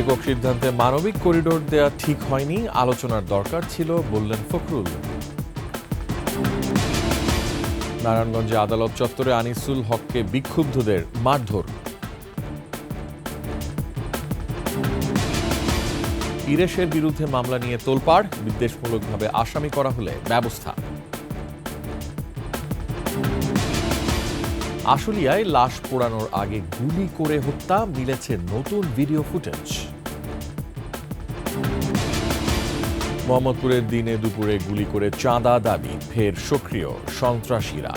একক সিদ্ধান্তে মানবিক করিডোর দেয়া ঠিক হয়নি, আলোচনার দরকার ছিল বললেন ফখরুল। নারায়ণগঞ্জে আদালত চত্বরে আনিসুল হককে বিক্ষুব্ধদের মারধর। ইরেশের বিরুদ্ধে মামলা নিয়ে তোলপাড়, বিদ্বেষমূলকভাবে আসামি করা হলে ব্যবস্থা। আশুলিয়ায় লাশ পোড়ানোর আগে গুলি করে হত্যা, মিলেছে নতুন ভিডিও ফুটেজ। মোহাম্মদপুরের দিনে দুপুরে গুলি করে চাঁদা দাবি, ফের সক্রিয় সন্ত্রাসীরা।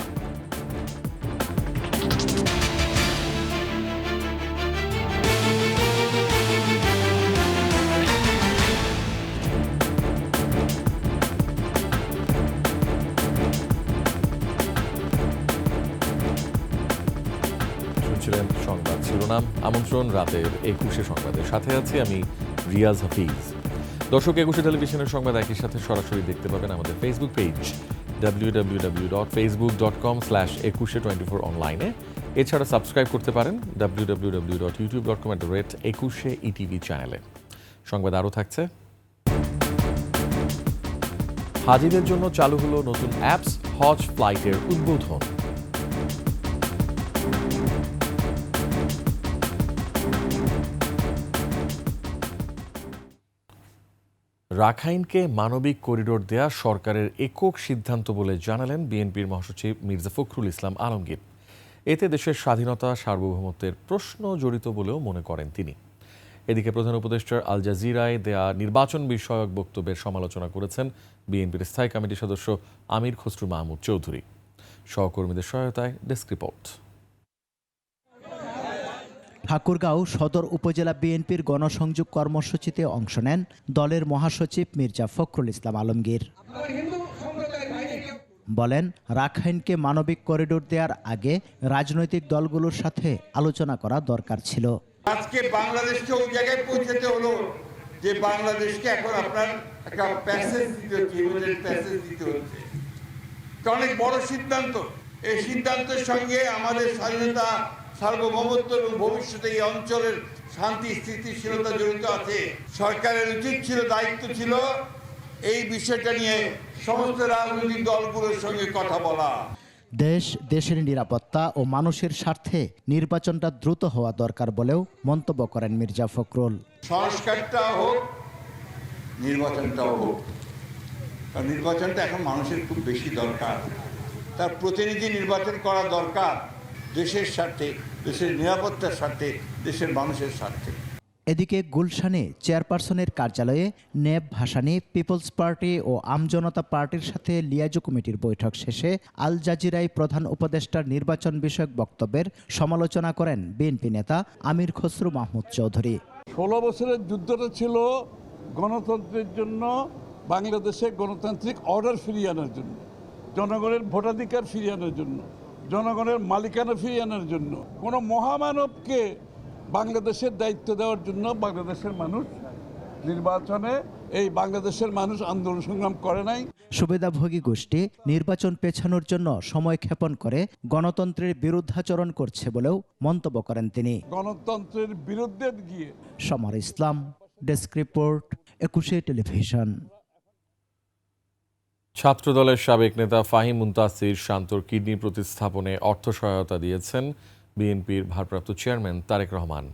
শুনছিলেন সংবাদ শিরোনাম। আমন্ত্রণ রাতের 21 সংবাদের সাথে আছি আমি রিয়াজ হাফিজ। দর্শক, 21 টেলিভিশনের সংবাদ একই সাথে সরাসরি দেখতে পাবেন আমাদের ফেসবুক পেজ www.facebook.com/2124 অনলাইনে। এছাড়া সাবস্ক্রাইব করতে পারেন www.youtube.com/21etv চ্যানেলে। সংবাদ আরও থাকছে। হাজিদের জন্য চালু হলো নতুন অ্যাপস, হজ ফ্লাইটের উদ্বোধন। রাখাইনকে মানবিক করিডোর দেয়া সরকারের একক সিদ্ধান্ত বলে জানালেন বিএনপির মহাসচিব মির্জা ফখরুল ইসলাম আলমগীর। এতে দেশের স্বাধীনতা, সার্বভৌমত্বের প্রশ্ন জড়িত বলেও মনে করেন তিনি। এদিকে প্রধান উপদেষ্টার আল জাজিরায় দেয়া নির্বাচন বিষয়ক বক্তব্যের সমালোচনা করেছেন বিএনপির স্থায়ী কমিটির সদস্য আমির খসরু মাহমুদ চৌধুরী। সহকর্মীদের সহায়তায় ডেস্ক রিপোর্ট। ঠাকুরগাঁও সদর উপজেলা বিএনপির গণসংযোগ কর্মসূচিতে অংশ নেন দলের মহাসচিব মির্জা ফখরুল ইসলাম আলমগীর। বলেন, রাখাইনকে মানবিক করিডোর দেওয়ার আগে রাজনৈতিক দলগুলোর সাথে আলোচনা করা দরকার ছিল। আজকে বাংলাদেশকে ওই জায়গায় পৌঁছাতে হলো যে বাংলাদেশকে এখন আপনার একটা প্যাসেজ দিতে হচ্ছে। অনেক বড় সিদ্ধান্ত। এই সিদ্ধান্তের সঙ্গে আমাদের স্বাধীনতা, সার্বভৌমত্ব এবং ভবিষ্যতে এই অঞ্চলের শান্তি স্থিতিশীলতা জড়িত আছে। সরকারের উচিত ছিল, দায়িত্ব ছিল এই বিষয়টা নিয়ে সমস্ত রাজনৈতিক দলগুলোর সঙ্গে কথা বলা। দেশের নিরাপত্তা ও মানুষের স্বার্থে নির্বাচনটা দ্রুত হওয়া দরকার বলেও মন্তব্য করেন মির্জা ফখরুল। সংস্কারটা হোক, নির্বাচনটাও হোক। কারণ নির্বাচনটা এখন মানুষের খুব বেশি দরকার। তার প্রতিনিধি নির্বাচন করা দরকার দেশের স্বার্থে, দেশের নিরাপত্তার স্বার্থে, দেশের মানুষের স্বার্থে। এদিকে গুলশানে চেয়ারপারসনের কার্যালয়ে নেব ভাসানী, পিপলস পার্টি ও আমজনতা পার্টির সাথে লিয়াজো কমিটির বৈঠক শেষে আল জাজিরায় প্রধান উপদেষ্টার নির্বাচন বিষয়ক বক্তব্যের সমালোচনা করেন বিএনপি নেতা আমির খসরু মাহমুদ চৌধুরী। 16 বছরের যুদ্ধটা ছিল গণতন্ত্রের জন্য, বাংলাদেশে গণতান্ত্রিক অর্ডার ফিরিয়ে আনার জন্য, জনগণের ভোটাধিকার ফিরিয়ে আনার জন্য, জনগণের মালিকানা ফিরিয়ে আনার জন্য। কোনো মহামানবকে বাংলাদেশের দায়িত্ব দেওয়ার জন্য বাংলাদেশের মানুষ নির্বাচনে, এই বাংলাদেশের মানুষ আন্দোলন সংগ্রাম করে নাই। সুবিধাভোগী গোষ্ঠী নির্বাচন পেছানোর জন্য সময় ক্ষেপণ করে গণতন্ত্রের বিরুদ্ধাচরণ করছে বলেও মন্তব্য করেন তিনি। গণতন্ত্রের বিরুদ্ধে গিয়ে। সমর ইসলাম, ডেস্ক রিপোর্ট, 21 টেলিভিশন। ছাত্রদলের সাবেক নেতা ফাহিম মুনতাসির শান্তর কিডনি প্রতিস্থাপনে অর্থ সহায়তা দিয়েছেন বিএনপির ভারপ্রাপ্ত চেয়ারম্যান তারেক রহমান।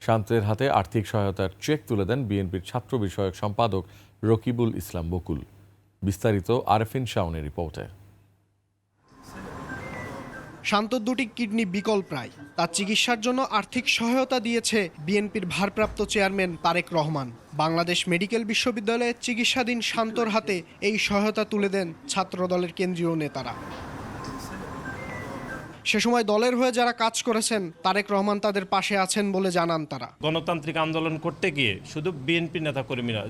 শান্তের হাতে আর্থিক সহায়তার চেক তুলে দেন বিএনপির ছাত্র বিষয়ক সম্পাদক রকিবুল ইসলাম বকুল। বিস্তারিত আরেফিন শাওনের রিপোর্টে। শান্তর দুটি কিডনি বিকল প্রায়, তার চিকিৎসার জন্য আর্থিক সহায়তা দিয়েছে বিএনপির ভারপ্রাপ্ত চেয়ারম্যান তারেক রহমান। বাংলাদেশ মেডিকেল বিশ্ববিদ্যালয়ে চিকিৎসাধীন শান্তর হাতে এই সহায়তা তুলে দেন ছাত্রদলের কেন্দ্রীয় নেতারা। সে সময় দলের হয়ে যারা কাজ করেছেন, তারেক রহমান তাদের পাশে আছেন বলে জানান তারা। গণতান্ত্রিক আন্দোলন করতে গিয়ে শুধু বিএনপি নেতাকর্মীরা,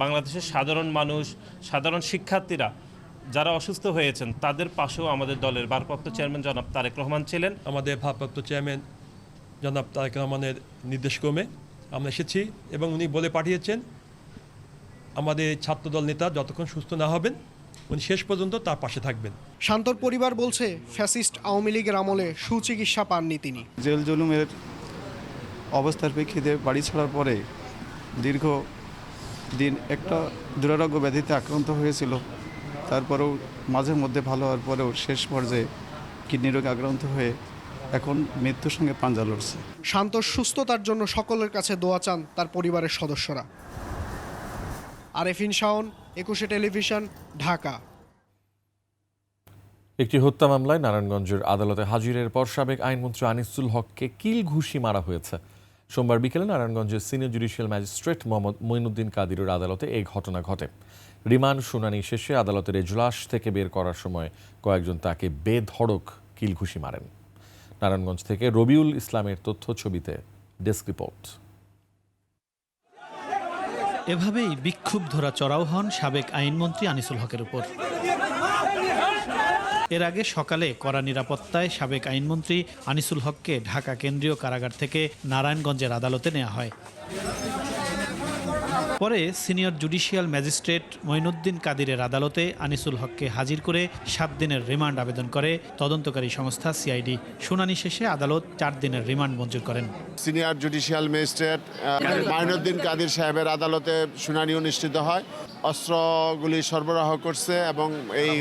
বাংলাদেশের সাধারণ মানুষ, সাধারণ শিক্ষার্থীরা যারা অসুস্থ হয়েছেন তাদের পাশেও আমাদের দলের ভারপ্রাপ্ত চেয়ারম্যান জনাব তারেক রহমান ছিলেন। আমাদের ভারপ্রাপ্ত চেয়ারম্যান জনাব তারেক রহমানের নির্দেশক্রমে আমরা এসেছি এবং উনি বলে পাঠিয়েছেন আমাদের ছাত্রদল নেতা যতক্ষণ সুস্থ না হবেন উনি শেষ পর্যন্ত তার পাশে থাকবেন। শান্তর পরিবার বলছে, ফ্যাসিস্ট আওয়ামী লীগের আমলে সুচিকিৎসা পাননি তিনি। জেল জুলুমের অবস্থার প্রেক্ষিতে বাড়ি ছাড়ার পরে দীর্ঘ দিন একটা দুরারোগ্য ব্যাধিতে আক্রান্ত হয়েছিল, তারপরেও মাঝে মধ্যে ভালো হওয়ার পরেও শেষ পর্যায়ে কিডনি রোগে আক্রান্ত হয়ে এখন মৃত্যুর সঙ্গে পাঞ্জা লড়ছে। শান্তর সুস্থতার জন্য সকলের কাছে দোয়া চান তার পরিবারের সদস্যরা। আরেফিন শাওন, 21 টেলিভিশন, ঢাকা। একটি হত্যা মামলায় নারায়ণগঞ্জের আদালতে হাজিরের পর সাবেক আইনমন্ত্রী আনিসুল হককে কিল ঘুষি মারা হয়েছে। সোমবার বিকেলে নারায়ণগঞ্জের senior judicial magistrate Mohammad Moinuddin কাদিরের আদালতে এই ঘটনা ঘটে। রিমান্ড শুনানি শেষে আদালতের এজলাস থেকে বের করার সময় কয়েকজন তাকে বেধড়ক কিল ঘুষি মারেন। নারায়ণগঞ্জ থেকে রবিউল ইসলামের তথ্য ছবিতে ডেস্ক রিপোর্ট। এভাবেই বিক্ষুব্ধরা চড়াও হন সাবেক আইনমন্ত্রী আনিসুল হকের উপর। এর আগে সকালে কড়া নিরাপত্তায় সাবেক আইনমন্ত্রী আনিসুল হককে ঢাকা কেন্দ্রীয় কারাগার থেকে নারায়ণগঞ্জের আদালতে নেওয়া হয়। পরে সিনিয়র জুডিশিয়াল ম্যাজিস্ট্রেট মঈনুদ্দিন কাদিরের আদালতে আনিসুল হককে হাজির করে 7 দিনের রিমান্ড আবেদন করে তদন্তকারী সংস্থা সিআইডি। শুনানি শেষে আদালত 4 দিনের রিমান্ড মঞ্জুর করেন। Senior judicial magistrate Moinuddin Kadir সাহেবের আদালতে শুনানি অনুষ্ঠিত হয়। অস্ত্রগুলি সরবরাহ করছে এবং এই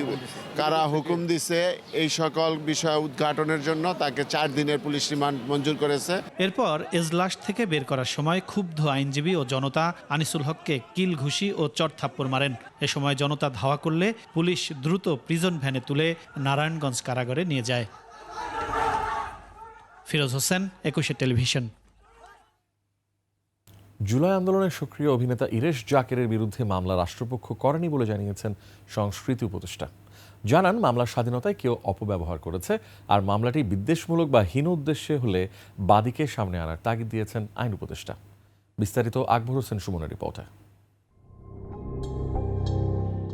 কারা হুকুম দিছে এই সকল বিষয় উদ্ঘাটনের জন্য তাকে 4 দিনের পুলিশ রিমান্ড মঞ্জুর করেছে। এরপর এজলাস থেকে বের করার সময় ক্ষুব্ধ আইনজীবী ও জনতা আনিসুল হককে কিল ঘুষি ও চড় থাপ্পড় মারেন। এ সময় জনতা ধাওয়া করলে পুলিশ দ্রুত প্রিজন ভ্যানে তুলে নারায়ণগঞ্জ কারাগারে নিয়ে যায়। ফিরোজ হোসেন, 21 টেলিভিশন। জুলাই আন্দোলনের সক্রিয় অভিনেতা ইরেশ জাকেরের বিরুদ্ধে মামলা রাষ্ট্রপক্ষ করেনি বলে জানিয়েছেন সংস্কৃতি উপদেষ্টা। জানান, মামলার স্বাধীনতায় কেউ অপব্যবহার করেছে, আর মামলাটি বিদ্বেষমূলক বা হীন উদ্দেশ্যে হলে বাদীকে সামনে আনার তাগিদ দিয়েছেন আইন উপদেষ্টা। বিস্তারিত আকবর হোসেন সুমনের রিপোর্টে।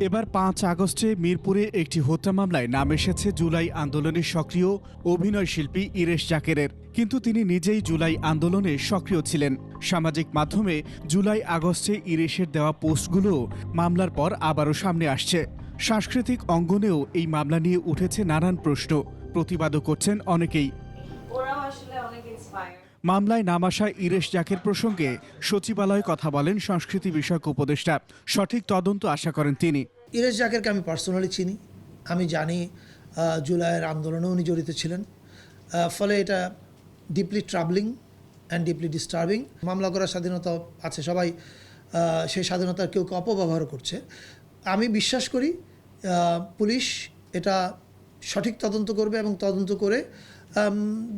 এবার 5 আগস্টে মিরপুরে একটি হত্যা মামলায় নাম এসেছে জুলাই আন্দোলনের সক্রিয় অভিনয় শিল্পী ইরেশ জাকেরের। কিন্তু তিনি নিজেই জুলাই আন্দোলনে সক্রিয় ছিলেন। সামাজিক মাধ্যমে জুলাই আগস্টে ইরেশের দেওয়া পোস্টগুলো মামলার পর আবারও সামনে আসছে। সাংস্কৃতিক অঙ্গনেও এই মামলা নিয়ে উঠেছে নানান প্রশ্ন, প্রতিবাদও করছেন অনেকেই। মামলায় নাম আসা ইরেশ জাকের প্রসঙ্গে সচিবালয়ে কথা বলেন সংস্কৃতি বিষয়ক উপদেষ্টা। সঠিক তদন্ত আশা করেন তিনি। ইরেশ জাকেরকে আমি পার্সোনালি চিনি, আমি জানি জুলাইয়ের আন্দোলনে উনি জড়িত ছিলেন। ফলে এটা ডিপলি ট্রাবলিং অ্যান্ড ডিপলি ডিস্টার্বিং। মামলা করার স্বাধীনতা আছে, সবাই সেই স্বাধীনতার কেউ অপব্যবহার করছে। আমি বিশ্বাস করি পুলিশ এটা সঠিক তদন্ত করবে এবং তদন্ত করে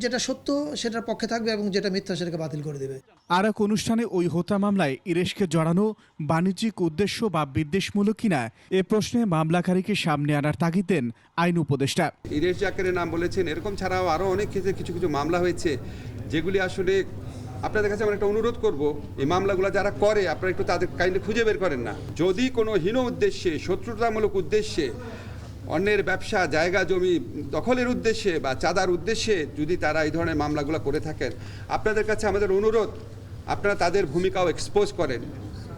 যেটা সত্য সেটার পক্ষে থাকবে এবং যেটা মিথ্যা সেটাকে বাতিল করে দেবে। আর এক অনুষ্ঠানে ওই হত্যা মামলায় ইরেশকে জড়ানো বাণিজ্যিক উদ্দেশ্য বা বিদ্বেষমূলক কিনা এ প্রশ্নে মামলাকারীকে সামনে আনার তাগিদ দেন আইন উপদেষ্টা। ইরেশ জাকেরের নাম বলেছেন, এরকম ছাড়াও আরও অনেক ক্ষেত্রে কিছু কিছু মামলা হয়েছে যেগুলি আসলে আপনাদের কাছে আমরা একটা অনুরোধ করব, এই মামলাগুলো যারা করে আপনারা একটু তাদের কাইন্ডলি খুঁজে বের করেন না। যদি কোনো হীন উদ্দেশ্যে, শত্রুতামূলক উদ্দেশ্যে, অন্যের ব্যবসা, জায়গা জমি দখলের উদ্দেশ্যে বা চাঁদার উদ্দেশ্যে যদি তারা এই ধরনের মামলাগুলো করে থাকেন, আপনাদের কাছে আমাদের অনুরোধ, আপনারা তাদের ভূমিকাও এক্সপোজ করেন,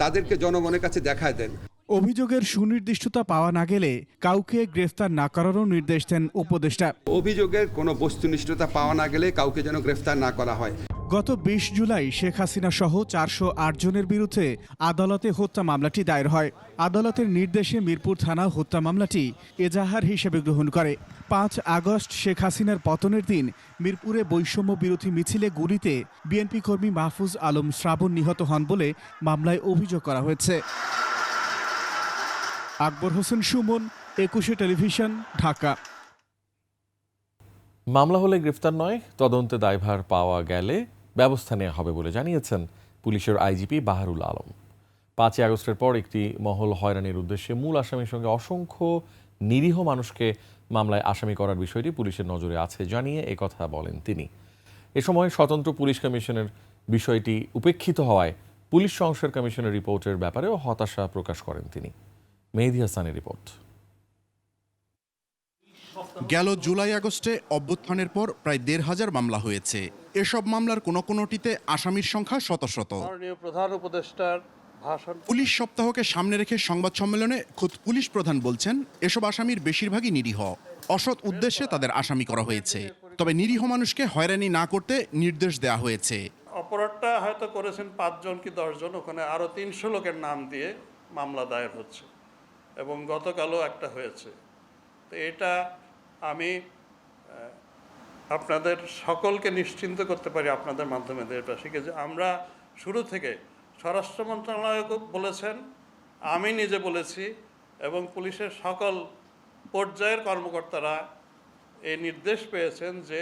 তাদেরকে জনগণের কাছে দেখায় দেন। অভিযোগের সুনির্দিষ্টতা পাওয়া না গেলে কাউকে গ্রেফতার না করারও নির্দেশ দেন উপদেষ্টা। অভিযোগের কোনো বস্তুনিষ্ঠতা পাওয়া না গেলে কাউকে যেন গ্রেফতার না করা হয়। গত 20 জুলাই শেখ হাসিনা সহ 408 জনের বিরুদ্ধে আদালতে হত্যা মামলাটি দায়ের হয়। আদালতের নির্দেশে মিরপুর থানা হত্যা মামলাটি এজাহার হিসেবে গ্রহণ করে। 5 আগস্ট শেখ হাসিনার পতনের দিন মিরপুরে বৈষম্য বিরোধী মিছিলে গুলিতে বিএনপি কর্মী মাহফুজ আলম শ্রাবণ নিহত হন বলে মামলায় অভিযোগ করা হয়েছে। আকবর হোসেন সুমন, 21 টেলিভিশন, ঢাকা। মামলা হলে গ্রেফতার নয়, তদন্তে দায়ভার পাওয়া গেলে ব্যবস্থা নেওয়া হবে বলে জানিয়েছেন পুলিশের আইজিপি বাহারুল আলম। 5 আগস্টের পর একটি মহল হয়রানির উদ্দেশ্যে মূল আসামির সঙ্গে অসংখ্য নিরীহ মানুষকে মামলায় আসামি করার বিষয়টি পুলিশের নজরে আছে জানিয়ে একথা বলেন তিনি। এ সময় স্বতন্ত্র পুলিশ কমিশনের বিষয়টি উপেক্ষিত হওয়ায় পুলিশ সংস্কার কমিশনের রিপোর্টের ব্যাপারেও হতাশা প্রকাশ করেন তিনি। মেহেদী হাসানের রিপোর্ট। গেল জুলাই আগস্টে অভ্যুত্থানের পর প্রায় 1,500 মামলা হয়েছে। এসব মামলার কোনোটিতে আসামির সংখ্যা শত শত। প্রধান উপদেষ্টার ভাষণ পুলিশ সপ্তাহকে সামনে রেখে সংবাদ সম্মেলনে খোদ পুলিশ প্রধান বলছেন, এসব আসামির বেশিরভাগই নিরীহ, অসৎ উদ্দেশ্যে তাদের আসামি করা হয়েছে। তবে নিরীহ মানুষকে হয়রানি না করতে নির্দেশ দেওয়া হয়েছে। অপরাধটা হয়তো করেছেন 5 জন কি 10 জন, ওখানে আরও 300 লোকের নাম দিয়ে মামলা দায়ের হচ্ছে এবং গতকালও একটা হয়েছে। তো এটা আমি আপনাদের সকলকে নিশ্চিন্ত করতে পারি আপনাদের মাধ্যমে দেশবাসীকে যে আমরা শুরু থেকে স্বরাষ্ট্র মন্ত্রণালয় বলেছেন, আমি নিজে বলেছি এবং পুলিশের সকল পর্যায়ের কর্মকর্তারা এই নির্দেশ পেয়েছেন যে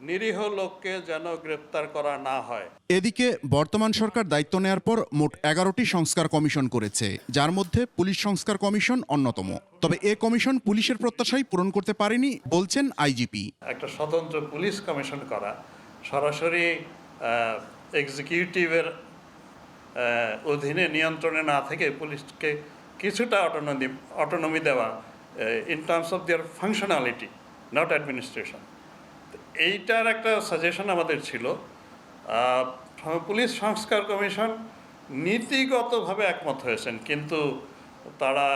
নিরীহ লোককে যেন গ্রেপ্তার করা না হয়। এদিকে বর্তমান সরকার দায়িত্ব নেয়ার পর মোট 11টি সংস্কার কমিশন করেছে, যার মধ্যে পুলিশ সংস্কার কমিশন অন্যতম। তবে এ কমিশন পুলিশের প্রত্যাশাই পূরণ করতে পারেনি বলছেন আইজিপি। একটা স্বতন্ত্র পুলিশ কমিশন করা, সরাসরি এক্সিকিউটিভের অধীনে নিয়ন্ত্রণে না থেকে পুলিশকে কিছুটা অটোনমি দেওয়া in terms of their functionality, not administration, এইটার একটা সাজেশন আমাদের ছিল। পুলিশ সংস্কার কমিশন নীতিগতভাবে একমত হয়েছেন, কিন্তু তারা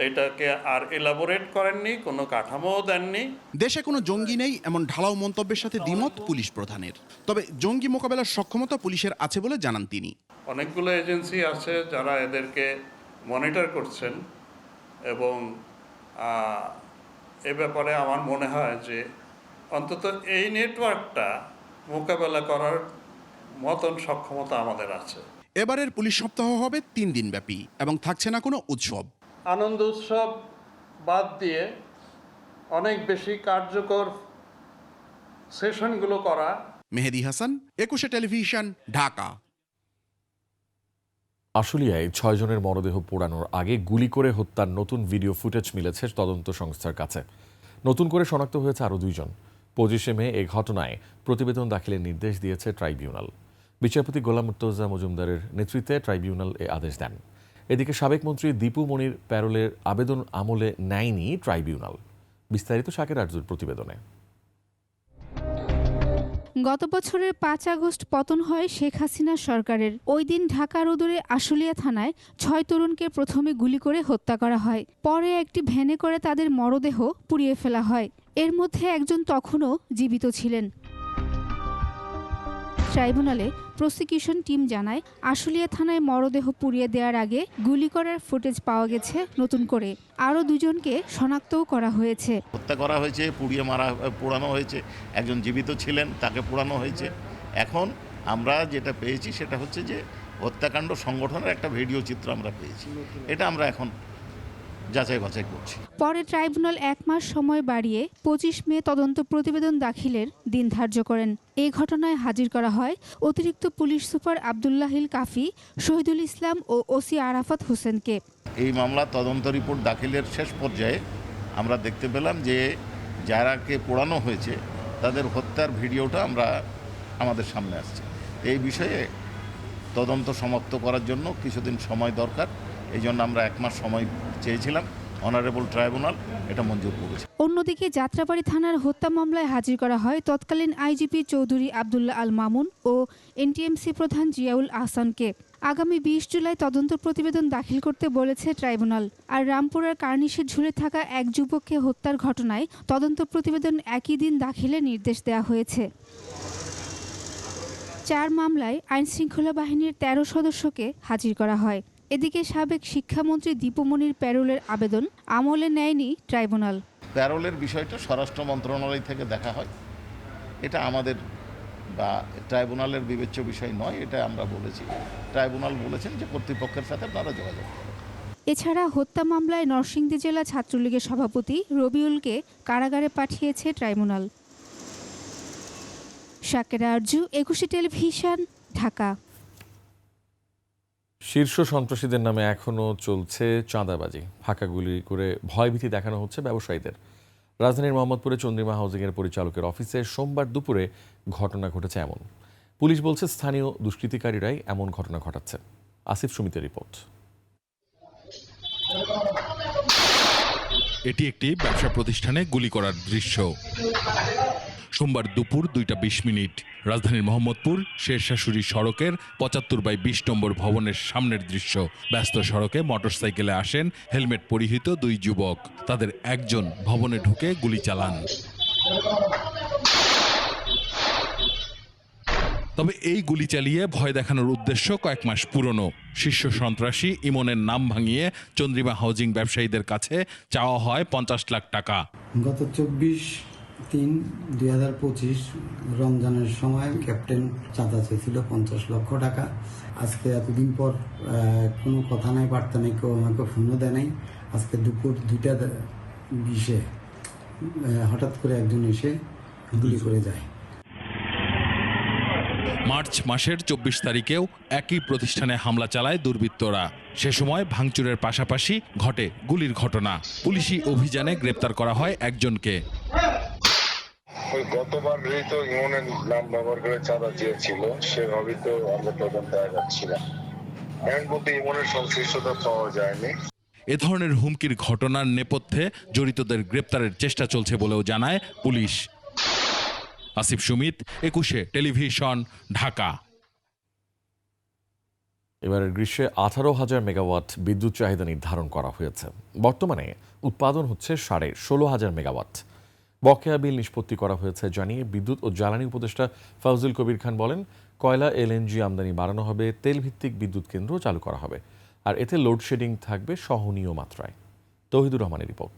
এটাকে আর এলাবোরেট করেননি, কোনো কাঠামোও দেননি। দেশে কোনো জঙ্গি নেই এমন ঢালাও মন্তব্যের সাথে দ্বিমত পুলিশ প্রধানের। তবে জঙ্গি মোকাবেলার সক্ষমতা পুলিশের আছে বলে জানান তিনি। অনেকগুলো এজেন্সি আছে যারা এদেরকে মনিটর করছেন এবং এ ব্যাপারে আমার মনে হয় যে অন্তত এই নেটওয়ার্কটা মোকাবেলা করার মতন সক্ষমতা আমাদের আছে। এবারের পুলিশ সপ্তাহ হবে 3 দিন ব্যাপী এবং থাকছে না কোনো উৎসব। আনন্দ উৎসব বাদ দিয়ে অনেক বেশি কার্যকর সেশনগুলো করা। মেহেদি হাসান, 21 টেলিভিশন, ঢাকা। আশুলিয়ায় 6 জনের মরদেহ পোড়ানোর আগে গুলি করে হত্যার নতুন ভিডিও ফুটেজ মিলেছে তদন্ত সংস্থার কাছে। নতুন করে শনাক্ত হয়েছে আরও 2 জন। 25শে মে এই ঘটনায় প্রতিবেদন দাখিলের নির্দেশ দিয়েছে ট্রাইব্যুনাল। বিচারপতি গোলাম মুর্তজা মজুমদারের নেতৃত্বে ট্রাইব্যুনাল এ আদেশ দেন। এদিকে সাবেক মন্ত্রী দীপু মনির প্যারোলের আবেদন আমলে নেয়নি ট্রাইব্যুনাল। বিস্তারিত শাকের আরজুর প্রতিবেদনে। গত বছরের 5 আগস্ট পতন হয় শেখ হাসিনা সরকারের। ওই দিন ঢাকার উদরে আশুলিয়া থানায় 6 তরুণকে প্রথমে গুলি করে হত্যা করা হয়। পরে একটি ভ্যানে করে তাদের মরদেহ পুড়িয়ে ফেলা হয়। এর মধ্যে একজন তখনও জীবিত ছিলেন। ট্রাইব্যুনালে প্রসিকিউশন টিম জানায়, আশুলিয়া থানায় মরদেহ পুড়িয়ে দেওয়ার আগে গুলি করার ফুটেজ পাওয়া গেছে নতুন করে। আরও 2 জনকে শনাক্তও করা হয়েছে। হত্যা করা হয়েছে, পোড়ানো হয়েছে। একজন জীবিত ছিলেন, তাকে পোড়ানো হয়েছে। এখন আমরা যেটা পেয়েছি সেটা হচ্ছে যে হত্যাকাণ্ড সংগঠনের একটা ভিডিও চিত্র আমরা পেয়েছি। এটা আমরা এখন যাচাই বাছাই করছি। পরে ট্রাইব্যুনাল 1 মাস সময় বাড়িয়ে 25 মে তদন্ত প্রতিবেদন দাখিলের দিন ধার্য করেন। এই ঘটনায় হাজির করা হয় অতিরিক্ত পুলিশ সুপার আব্দুল্লাহিল কাফি, শহীদুল ইসলাম ও ওসি আরাফাত হোসেনকে। এই মামলা তদন্ত রিপোর্ট দাখিলের শেষ পর্যায়ে আমরা দেখতে পেলাম যে যারাকে পোড়ানো হয়েছে তাদের হত্যার ভিডিওটা আমাদের সামনে আসছে। এই বিষয়ে তদন্ত সমাপ্ত করার জন্য কিছুদিন সময় দরকার। এই জন্য আমরা 1 মাস সময় চেয়েছিলাম। অনারেবল ট্রাইব্যুনাল এটা মঞ্জুর করেছে। অন্যদিকে যাত্রাবাড়ী থানার হত্যা মামলায় হাজির করা হয় তৎকালীন আইজিপি চৌধুরী আব্দুল্লাহ আল মামুন ও এনটিএমসি প্রধান জিয়াউল আহসানকে। আগামী 20 জুলাই তদন্ত প্রতিবেদন দাখিল করতে বলেছে ট্রাইব্যুনাল। আর রামপুরার কার্নিশে ঝুলে থাকা এক যুবককে হত্যার ঘটনায় তদন্ত প্রতিবেদন একই দিন দাখিলের নির্দেশ দেওয়া হয়েছে। 4 মামলায় আইনশৃঙ্খলা বাহিনীর 13 সদস্যকে হাজির করা হয়। এদিকে সাবেক শিক্ষামন্ত্রী দীপু মনির প্যারোলের আবেদন আমলে নেয়নি ট্রাইব্যুনাল। প্যারোলের বিষয়টা স্বরাষ্ট্র মন্ত্রণালয় থেকে দেখা হয়। এটা আমাদের বা ট্রাইব্যুনালের বিবেচ্য বিষয় নয়, এটা আমরা বলেছি। ট্রাইব্যুনাল বলেছেন যে কর্তৃপক্ষের সাথে আপনারা যোগাযোগ করবেন। এছাড়া হত্যা মামলায় নরসিংদী জেলা ছাত্রলীগের সভাপতি রবিউলকে কারাগারে পাঠিয়েছে ট্রাইব্যুনাল। শাকেরা আরজু, 21 টেলিভিশন, ঢাকা। শীর্ষ সন্ত্রাসীদের নামে এখনও চলছে চাঁদাবাজি। ফাঁকা গুলি করে ভয়ভীতি দেখানো হচ্ছে ব্যবসায়ীদের। রাজধানীর মোহাম্মদপুরে চন্দ্রিমা হাউজিংয়ের পরিচালকের অফিসে সোমবার দুপুরে ঘটনা ঘটেছে এমন। পুলিশ বলছে স্থানীয় দুষ্কৃতিকারীরাই এমন ঘটনা ঘটাচ্ছে। আসিফ সুমিতের রিপোর্ট। এটি একটি ব্যবসা প্রতিষ্ঠানে গুলি করার দৃশ্য। সোমবার দুপুর 2:20 রাজধানীর মোহাম্মদপুর শেরশাশুড়ি সড়কের 75/20 নম্বর ভবনের সামনের দৃশ্য। ব্যস্ত সড়কে মোটরসাইকেলে আসেন হেলমেট পরিহিত 2 যুবক। তাদের একজন ভবনে ঢুকে গুলি চালান। তবে এই গুলি চালিয়ে ভয় দেখানোর উদ্দেশ্য কয়েক মাস পুরনো। শীর্ষ সন্ত্রাসী ইমনের নাম ভাঙিয়ে চন্দ্রিমা হাউজিং ব্যবসায়ীদের কাছে চাওয়া হয় 50 লাখ টাকা। গত 24/3/2025 রমজানের সময় ক্যাপ্টেন চাঁদা চেয়েছিল 50 লক্ষ টাকা। আজকে এতদিন পর কোনো কথা নাই, বার্তা নেই, কেউ আমাকে ফোনও দেয় নাই। আজকে দুপুর 2:20 হঠাৎ করে একজন এসে গুলি করে যায়। মার্চ মাসের 24 তারিখেও একই প্রতিষ্ঠানে হামলা চালায় দুর্বৃত্তরা। সে সময় ভাঙচুরের পাশাপাশি ঘটে গুলির ঘটনা। পুলিশি অভিযানে গ্রেপ্তার করা হয় একজনকে। গতবার তো ইমনের নাম ব্যবহার করে চাঁদা চেয়েছিল, সেভাবে তো আমরা তদন্তে আগাচ্ছিলাম। এখন বলতে ইমনের সংশ্লিষ্টতা পাওয়া যায়নি। এ ধরনের হুমকির ঘটনার নেপথ্যে জড়িতদের গ্রেপ্তারের চেষ্টা চলছে বলেও জানায় পুলিশ। আসিফ সুমিত, 21 টেলিভিশন, ঢাকা। এবারের গ্রীষ্মে 18,000 মেগাওয়াট বিদ্যুৎ চাহিদা নির্ধারণ করা হয়েছে। বর্তমানে উৎপাদন হচ্ছে 16,500 মেগাওয়াট। বকেয়া বিল নিষ্পত্তি করা হয়েছে জানিয়ে বিদ্যুৎ ও জ্বালানি উপদেষ্টা ফাউজুল কবির খান বলেন, কয়লা এলএনজি আমদানি বাড়ানো হবে, তেলভিত্তিক বিদ্যুৎ কেন্দ্র চালু করা হবে, আর এতে লোডশেডিং থাকবে সহনীয় মাত্রায়। তৌহিদুর রহমানের রিপোর্ট।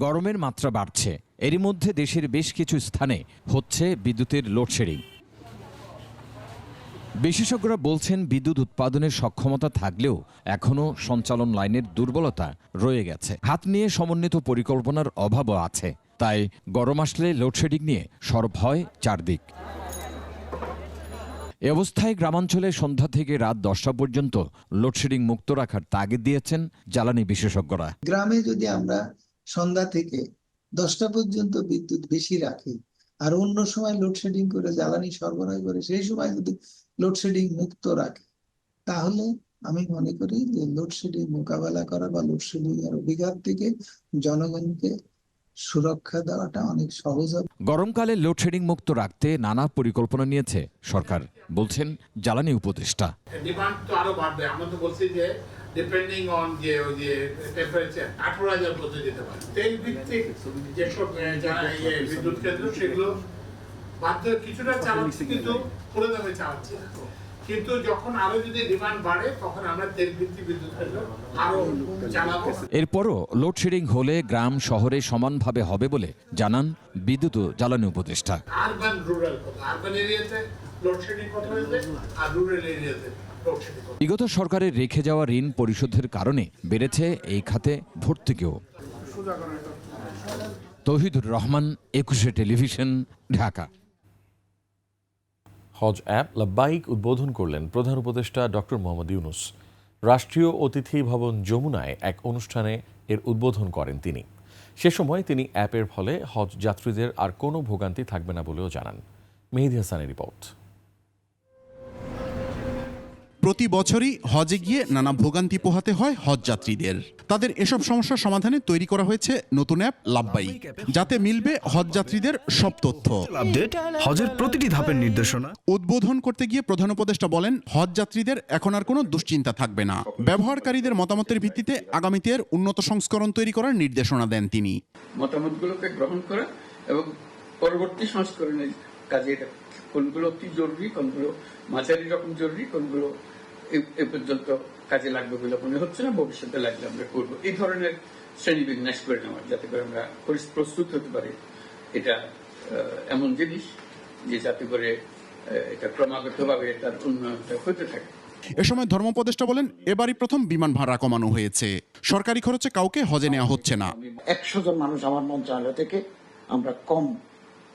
গরমের মাত্রা বাড়ছে, এরই মধ্যে দেশের বেশ কিছু স্থানে হচ্ছে বিদ্যুতের লোডশেডিং। বিশেষজ্ঞরা বলছেন, বিদ্যুৎ উৎপাদনের সক্ষমতা থাকলেও এখনও সঞ্চালন লাইনের দুর্বলতা রয়ে গেছে। হাত নিয়ে সমন্বিত পরিকল্পনার অভাবও আছে। তাই গরম আসলে লোডশেডিং নিয়ে সরব হয় চারদিক। এ অবস্থায় গ্রামাঞ্চলে সন্ধ্যা থেকে রাত 10টা পর্যন্ত লোডশেডিং মুক্ত রাখার তাগিদ দিয়েছেন জ্বালানি বিশেষজ্ঞরা। গ্রামে যদি আমরা সন্ধ্যা থেকে 10টা পর্যন্ত বিদ্যুৎ বেশি রাখি আর অন্য সময় লোডশেডিং করে জ্বালানি সরবরাহ করে সেই সময় যদি লোডশেডিং মুক্ত রাখে, তাহলে আমি মনে করি যে লোডশেডিং মোকাবেলা করা বা লোডশেডিং এর অভিঘাত থেকে জনগণকে সুরক্ষা দেওয়াটা অনেক সহজ হবে। গরমকালে লোডশেডিং মুক্ত রাখতে নানা পরিকল্পনা নিয়েছে সরকার, বলছেন জ্বালানি উপদেষ্টা। ডিমান্ড তো আরো বাড়বে। আমরা তো বলছি যে ডিপেন্ডিং অন যে ওই যে টেম্পারেচার 18,000 পর্যন্ত যেতে পারে। তেল ভিত্তিক যেসব বিদ্যুৎ কেন্দ্র সেগুলো বাধ্য কিছুটা চালাচ্ছি, কিন্তু পুরো দামে চালাচ্ছি। কিন্তু যখন আরো যদি ডিমান্ড বাড়ে তখন আমরা তেল ভিত্তিক বিদ্যুৎ কেন্দ্র আরো চালাবো। এরপরও লোডশেডিং হলে গ্রাম শহরে সমানভাবে হবে বলে জানান বিদ্যুৎ ও জ্বালানি উপদেষ্টা। আরবান রুরাল কথা, আরবান এরিয়াতে লোডশেডিং কত হয়েছে আর রুরাল এরিয়াতে। বিগত সরকারের রেখে যাওয়া ঋণ পরিশোধের কারণে বেড়েছে এই খাতে ভর্তুকিও। তৌহিদুর রহমান, 21 টেলিভিশন, ঢাকা। হজ অ্যাপ লাব্বাইক উদ্বোধন করলেন প্রধান উপদেষ্টা ডক্টর মোহাম্মদ ইউনুস। রাষ্ট্রীয় অতিথি ভবন যমুনায় এক অনুষ্ঠানে এর উদ্বোধন করেন তিনি। সে সময় তিনি অ্যাপের ফলে হজ যাত্রীদের আর কোনো ভোগান্তি থাকবে না বলেও জানান। মেহেদী হাসানের রিপোর্ট। প্রতি বছরই হজে গিয়ে নানা ভোগান্তি পোহাতে হয় হজ যাত্রীদের। তাদের এসব সমস্যার সমাধানে তৈরি করা হয়েছে নতুন অ্যাপ লাব্বাইক, যাতে মিলবে হজ যাত্রীদের সব তথ্য, আপডেট, হজের প্রতিটি ধাপের নির্দেশনা। উদ্বোধন করতে গিয়ে প্রধান উপদেষ্টা বলেন, হজ যাত্রীদের এখন আর কোনো দুশ্চিন্তা থাকবে না। ব্যবহারকারীদের মতামতের ভিত্তিতে আগামীতে এর উন্নত সংস্করণ তৈরি করার নির্দেশনা দেন তিনি। মতামতগুলোকে গ্রহণ করা এবং পরবর্তী সংস্করণের কাজে কোনগুলো অতি জরুরি, কোনগুলো মাঝারি রকম জরুরি, কোনগুলো এ পর্যন্ত কাজে লাগবে বলে মনে হচ্ছে না, ভবিষ্যতে লাগলে আমরা করবো। এই ধরনের শ্রেণীবিন্যাস করে নেওয়া, যাতে করে আমরা প্রস্তুত হতে পারি। এটা এমন জিনিস যে যাতে করে এটা ক্রমাগতভাবে তার উন্নয়নটা হতে থাকে। এ সময় ধর্ম উপদেষ্টা বলেন, এবারই প্রথম বিমান ভাড়া কমানো হয়েছে। সরকারি খরচে কাউকে হজে নেওয়া হচ্ছে না। 100 জন মানুষ আমার মন্ত্রণালয় থেকে আমরা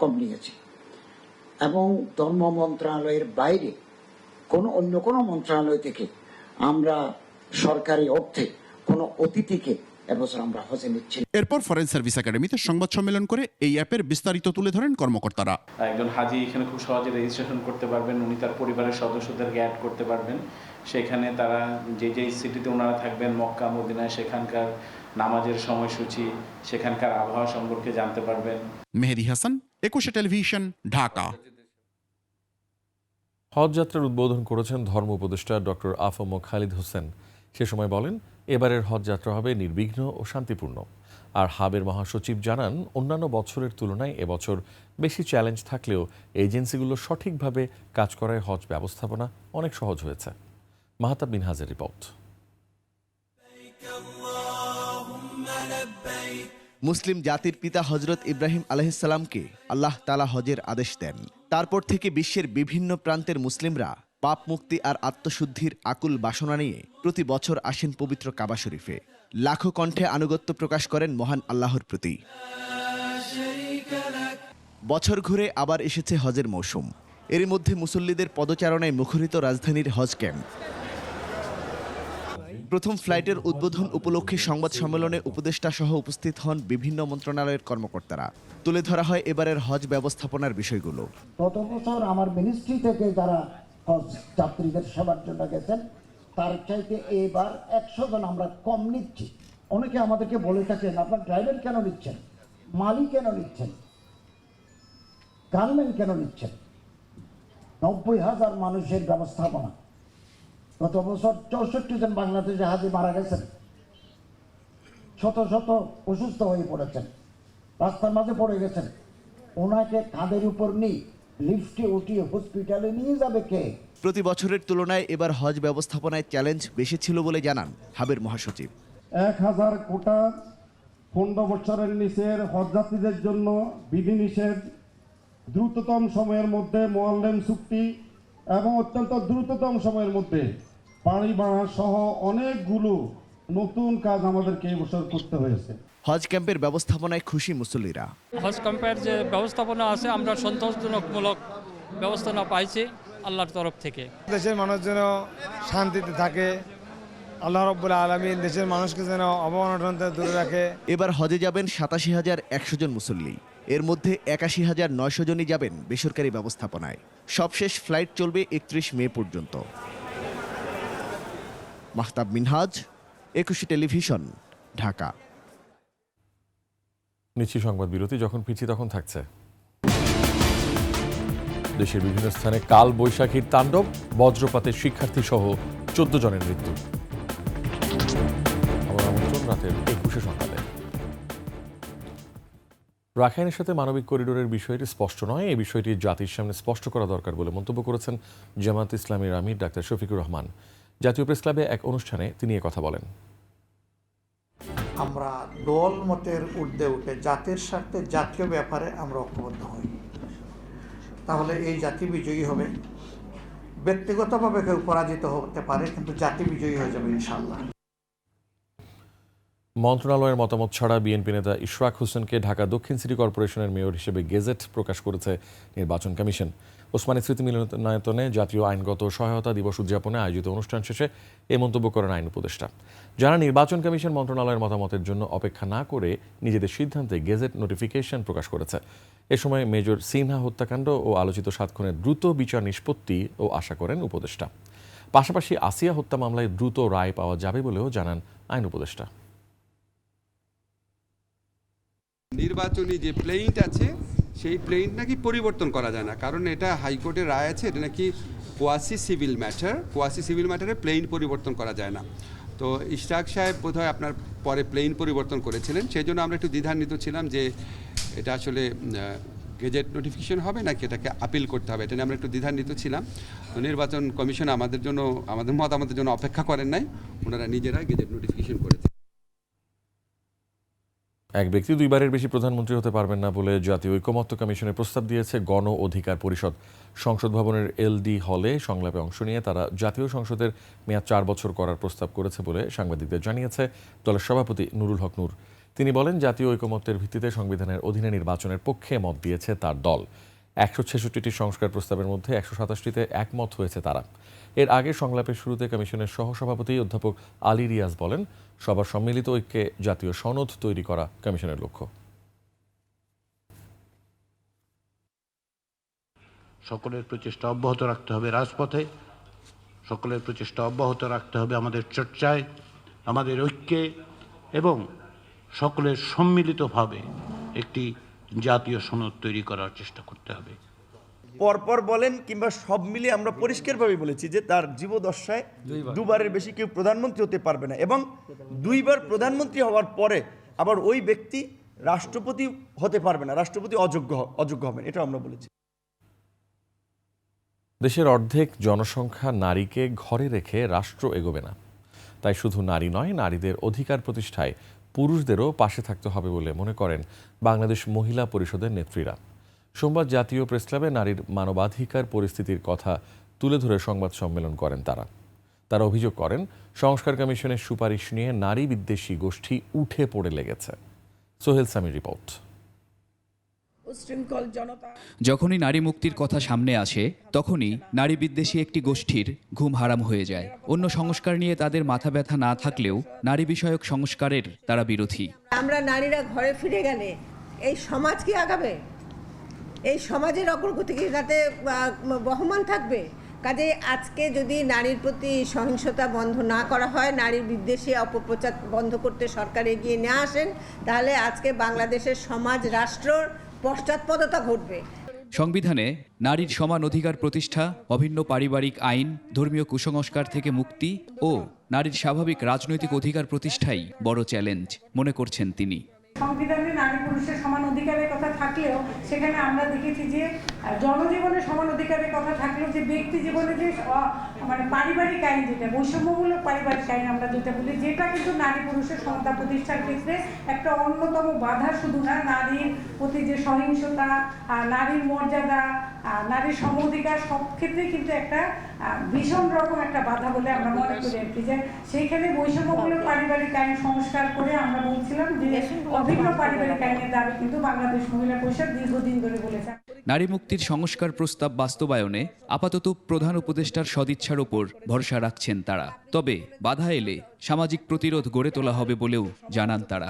কম নিয়েছি, এবং ধর্ম মন্ত্রণালয়ের বাইরে অন্য কোনো মন্ত্রণালয় থেকে আমরা সরকারি অর্থে কোনো অতিথিকে এবছর আমরা হজে নিচ্ছি। এরপর ফরেন সার্ভিস একাডেমিতে সংবাদ সম্মেলন করে এই অ্যাপের বিস্তারিত তুলে ধরেন কর্মকর্তারা। একজন হাজি এখানে খুব সহজে রেজিস্ট্রেশন করতে পারবেন, উনি তার পরিবারের সদস্যদেরকে অ্যাড করতে পারবেন। সেখানে তারা যে সিটিতে ওনারা থাকবেন, মক্কা মদিনায়, সেখানকার নামাজের সময়সূচি, সেখানকার আবহাওয়া সম্পর্কে জানতে পারবেন। মেহেদী হাসান, 21 টেলিভিশন, ঢাকা। হজ যাত্রার উদ্বোধন করেছেন ধর্ম উপদেষ্টা ডক্টর আফম খালিদ হোসেন। সে সময় বলেন, এবারের হজ যাত্রা হবে নির্বিঘ্ন ও শান্তিপূর্ণ। আর হাবের মহাসচিব জানান, অন্যান্য বছরের তুলনায় এবছর বেশি চ্যালেঞ্জ থাকলেও এজেন্সিগুলো সঠিকভাবে কাজ করায় হজ ব্যবস্থাপনা অনেক সহজ হয়েছে। মাহতাব মিনহাজের রিপোর্ট। মুসলিম জাতির পিতা হজরত ইব্রাহিম আলাইহিসসালামকে আল্লাহ তাআলা হজের আদেশ দেন। তারপর থেকে বিশ্বের বিভিন্ন প্রান্তের মুসলিমরা পাপ মুক্তি আর আত্মশুদ্ধির আকুল বাসনা নিয়ে প্রতি বছর আসেন পবিত্র কাবা শরীফে। লাখো কণ্ঠে আনুগত্য প্রকাশ করেন মহান আল্লাহর প্রতি। বছর ঘুরে আবার এসেছে হজের মৌসুম। এরই মধ্যে মুসল্লিদের পদচারণায় মুখরিত রাজধানীর হজ ক্যাম্প। প্রথম ফ্লাইটের উদ্বোধন উপলক্ষে সংবাদ সম্মেলনে উপদেষ্টা সহ উপস্থিত হন বিভিন্ন মন্ত্রণালয়ের কর্মকর্তারা। তুলে ধরা হয় এবারের হজ ব্যবস্থাপনার বিষয়গুলো। গত বছর আমার মিনিস্ট্রি থেকে যারা হজ যাত্রীদের সেবার জন্য গেছেন তার চাইতে এবার 100 জন আমরা কম নিচ্ছি। অনেকে আমাদেরকে বলে থাকেন, আপনার ড্রাইভার কেন নিচ্ছেন, মালি কেন নিচ্ছেন, গানম্যান কেন নিচ্ছেন? 90,000 মানুষের ব্যবস্থাপনা। গত বছর 64 জন বাংলাদেশে হাজি মারা গেছেন, শত শত অসুস্থ হয়ে পড়েছেন, রাস্তার মাঝে পড়ে গেছেন। ওনাকে কাঁধের উপর নিয়ে লিফটে উঠিয়ে হসপিটালে নিয়ে যাবে কে? প্রতি বছরের তুলনায় এবার হজ ব্যবস্থাপনায় চ্যালেঞ্জ বেশি ছিল বলে জানান হাবের মহাসচিব। 1000 কোটা 15 বছরের নিচের হজযাত্রীদের জন্য বিধিনিষেধ, দ্রুততম সময়ের মধ্যে মোয়াল্লেম চুক্তি এবং অত্যন্ত দ্রুততম সময়ের মধ্যে বাড়ি ভাড়া সহ অনেকগুলো নতুন কাজ আমাদেরকে এবছর করতে হয়েছে। হজ ক্যাম্পের ব্যবস্থাপনায় খুশি মুসল্লিরা। হজ ক্যাম্পের যে ব্যবস্থাপনা আছে আমরা সন্তোষজনকমূলক ব্যবস্থাপনা পাইছি আল্লাহর তরফ থেকে। দেশের মানুষ যেন শান্তিতে থাকে, আল্লাহ রাব্বুল আলামিন দেশের মানুষকে যেন অবমাননা থেকে দূরে রাখে। এবার হজে যাবেন 87,100 জন মুসল্লি। এর মধ্যে 81,900 জনই যাবেন বেসরকারি ব্যবস্থাপনায়। সবশেষ ফ্লাইট চলবে 31 মে পর্যন্ত। মাহতাব মিনহাজ, 21 টেলিভিশন, ঢাকা। নিচ্ছি সংবাদ বিরতি, যখন ফিরছি তখন থাকছে। দেশের বিভিন্ন স্থানে কাল বৈশাখীর তাণ্ডব, বজ্রপাতে শিক্ষার্থী সহ 14 জনের মৃত্যু। আমার আমন্ত্রণ রাতের 21 সংবাদে। রাখাইনের সাথে মানবিক করিডোরের বিষয়টি স্পষ্ট নয়, এই বিষয়টি জাতির সামনে স্পষ্ট করা দরকার বলে মন্তব্য করেছেন জামায়াত ইসলামীর আমির ডাক্তার শফিকুর রহমান। জাতীয় প্রেস ক্লাবে এক অনুষ্ঠানে তিনি কথা বলেন। আমরা দল মতের ঊর্ধ্বে উঠে জাতির স্বার্থে জাতীয় ব্যাপারে আমরা ঐক্যবদ্ধ হই, তাহলে এই জাতি বিজয়ী হবে। ব্যক্তিগতভাবে কেউ পরাজিত হতে পারে, কিন্তু জাতি বিজয়ী হয়ে যাবে ইনশাআল্লাহ। মন্ত্রণালয়ের মতামত ছাড়া বিএনপি নেতা ইশরাক হোসেনকে ঢাকা দক্ষিণ সিটি কর্পোরেশনের মেয়র হিসেবে গেজেট প্রকাশ করেছে নির্বাচন কমিশন। ওসমানী স্মৃতি মিলনায়তনে জাতীয় আইনগত সহায়তা দিবস উদযাপনে আয়োজিত অনুষ্ঠান শেষে এ মন্তব্য করেন আইন উপদেষ্টা। যারা নির্বাচন কমিশন মন্ত্রণালয়ের মতামতের জন্য অপেক্ষা না করে নিজেদের সিদ্ধান্তে গেজেট নোটিফিকেশন প্রকাশ করেছে। এ সময় মেজর সিনহা হত্যাকাণ্ড ও আলোচিত 7 খুনের দ্রুত বিচার নিষ্পত্তি ও আশা করেন উপদেষ্টা। পাশাপাশি আসিয়া হত্যা মামলায় দ্রুত রায় পাওয়া যাবে বলেও জানান আইন উপদেষ্টা। নির্বাচনী যে প্লেইন্ট আছে সেই প্লেইন্ট নাকি পরিবর্তন করা যায় না, কারণ এটা হাইকোর্টের রায় আছে, এটা নাকি কোয়াসি সিভিল ম্যাটারে প্লেইন্ট পরিবর্তন করা যায় না। তো ইশরাক সাহেব বোধহয় আপনার পরে প্লেইন পরিবর্তন করেছিলেন, সেই জন্য আমরা একটু দ্বিধান্বিত ছিলাম যে এটা আসলে গেজেট নোটিফিকেশন হবে নাকি এটাকে আপিল করতে হবে, এটা নিয়ে আমরা একটু দ্বিধান্বিত ছিলাম। তো নির্বাচন কমিশন আমাদের মতামতের জন্য অপেক্ষা করেন নাই, ওনারা নিজেরা গেজেট নোটিফিকেশন করেছে। এক ব্যক্তি 2 বারের বেশি প্রধানমন্ত্রী হতে পারবেন না বলে জাতীয় ঐকমত্য কমিশনের প্রস্তাব দিয়েছে গণ অধিকার পরিষদ। সংসদ ভবনের এলডি হলে সংলাপে অংশ নিয়ে তারা জাতীয় সংসদের মেয়াদ 4 বছর করার প্রস্তাব করেছে বলে সাংবাদিকদের জানিয়েছে দলের সভাপতি নুরুল হক নূর। তিনি বলেন, জাতীয় ঐকমত্যের ভিত্তিতে সংবিধানের অধীনে নির্বাচনের পক্ষে মত দিয়েছে তার দল। 166টি সংস্কার প্রস্তাবের মধ্যে 127টিতে একমত হয়েছে তারা। এর আগে সংলাপের শুরুতে কমিশনের সহসভাপতি অধ্যাপক আলী রিয়াজ বলেন, সবার সম্মিলিত ঐক্যে জাতীয় সনদ তৈরি করা কমিশনের লক্ষ্য। সকলের প্রচেষ্টা অব্যাহত রাখতে হবে রাজপথে, সকলের প্রচেষ্টা অব্যাহত রাখতে হবে আমাদের চর্চায়, আমাদের ঐক্যে, এবং সকলের সম্মিলিতভাবে একটি জাতীয় সনদ তৈরি করার চেষ্টা করতে হবে। পরপর বলেন কিংবা সব মিলিয়ে আমরা পরিষ্কারভাবে বলেছি যে তার জীবদ্দশায় 2 বারের বেশি কেউ প্রধানমন্ত্রী হতে পারবে না, এবং 2 বার প্রধানমন্ত্রী হওয়ার পরে আবার ওই ব্যক্তি রাষ্ট্রপতি হতে পারবে না, রাষ্ট্রপতি অযোগ্য হবেন, এটা আমরা বলেছি। দেশের অর্ধেক জনসংখ্যা নারীকে ঘরে রেখে রাষ্ট্র এগোবে না। তাই শুধু নারী নয়, নারীদের অধিকার প্রতিষ্ঠায় পুরুষদেরও পাশে থাকতে হবে বলে মনে করেন বাংলাদেশ মহিলা পরিষদের নেত্রীরা। সোমবার জাতীয় প্রেসক্লাবে নারীর মানবাধিকার পরিস্থিতির কথা তুলে ধরে সংবাদ সম্মেলন করেন তারা অভিযোগ করেন, সংস্কার কমিশনের সুপারিশ নিয়ে নারী বিদ্বেষী গোষ্ঠী উঠে পড়ে লেগেছে। সোহেল সামির রিপোর্ট। যখনই নারী মুক্তির কথা সামনে আসে তখনই নারী বিদ্বেষী একটি গোষ্ঠীর ঘুম হারাম হয়ে যায়। অন্য সংস্কার নিয়ে তাদের মাথা ব্যথা না থাকলেও নারী বিষয়ক সংস্কারের তারা বিরোধী। আমরা নারীরা ঘরে ফিরে গেলে এই সমাজ কি আগাবে? এই সমাজের অগ্রগতি কি তাতে বহমান থাকবে? কাজে আজকে যদি নারীর প্রতি সহিংসতা বন্ধ না করা হয়, নারীর বিদ্বেষী অপপ্রচার বন্ধ করতে সরকার এগিয়ে না আসেন, তাহলে আজকে বাংলাদেশের সমাজ রাষ্ট্রর পশ্চাৎপদতা ঘটবে। সংবিধানে নারীর সমান অধিকার প্রতিষ্ঠা, অভিন্ন পারিবারিক আইন, ধর্মীয় কুসংস্কার থেকে মুক্তি ও নারীর স্বাভাবিক রাজনৈতিক অধিকার প্রতিষ্ঠাই বড় চ্যালেঞ্জ মনে করছেন তিনি। সংবিধানে নারী পুরুষের সমান অধিকারের কথা থাকলেও সেখানে আমরা দেখেছি যে জনজীবনের সমান অধিকারের কথা থাকলেও যে ব্যক্তি জীবনে যে মানে পারিবারিক আইন, যেটা বৈষম্যমূলক পারিবারিক আইন আমরা যেটা বলি, যেটা কিন্তু নারী পুরুষের সমতা প্রতিষ্ঠার ক্ষেত্রে একটা অন্যতম বাধা। শুধু না, নারীর প্রতি যে সহিংসতা, নারীর মর্যাদা, নারীর সম অধিকার সব ক্ষেত্রে কিন্তু একটা ভীষণ রকম একটা বাধা বলে আমরা মনে করি আর কি। যে সেইখানে বৈষম্যমূলক পারিবারিক আইন সংস্কার করে আমরা বলছিলাম যে অভিন্ন পারিবারিক আইনের দাবি কিন্তু বাংলাদেশ মহিলা পরিষদ দীর্ঘদিন ধরে বলেছে। নারী মুক্তির সংস্কার প্রস্তাব বাস্তবায়নে আপাতত প্রধান উপদেষ্টার সদিচ্ছার ওপর ভরসা রাখছেন তারা। তবে বাধা এলে সামাজিক প্রতিরোধ গড়ে তোলা হবে বলেও জানান তারা।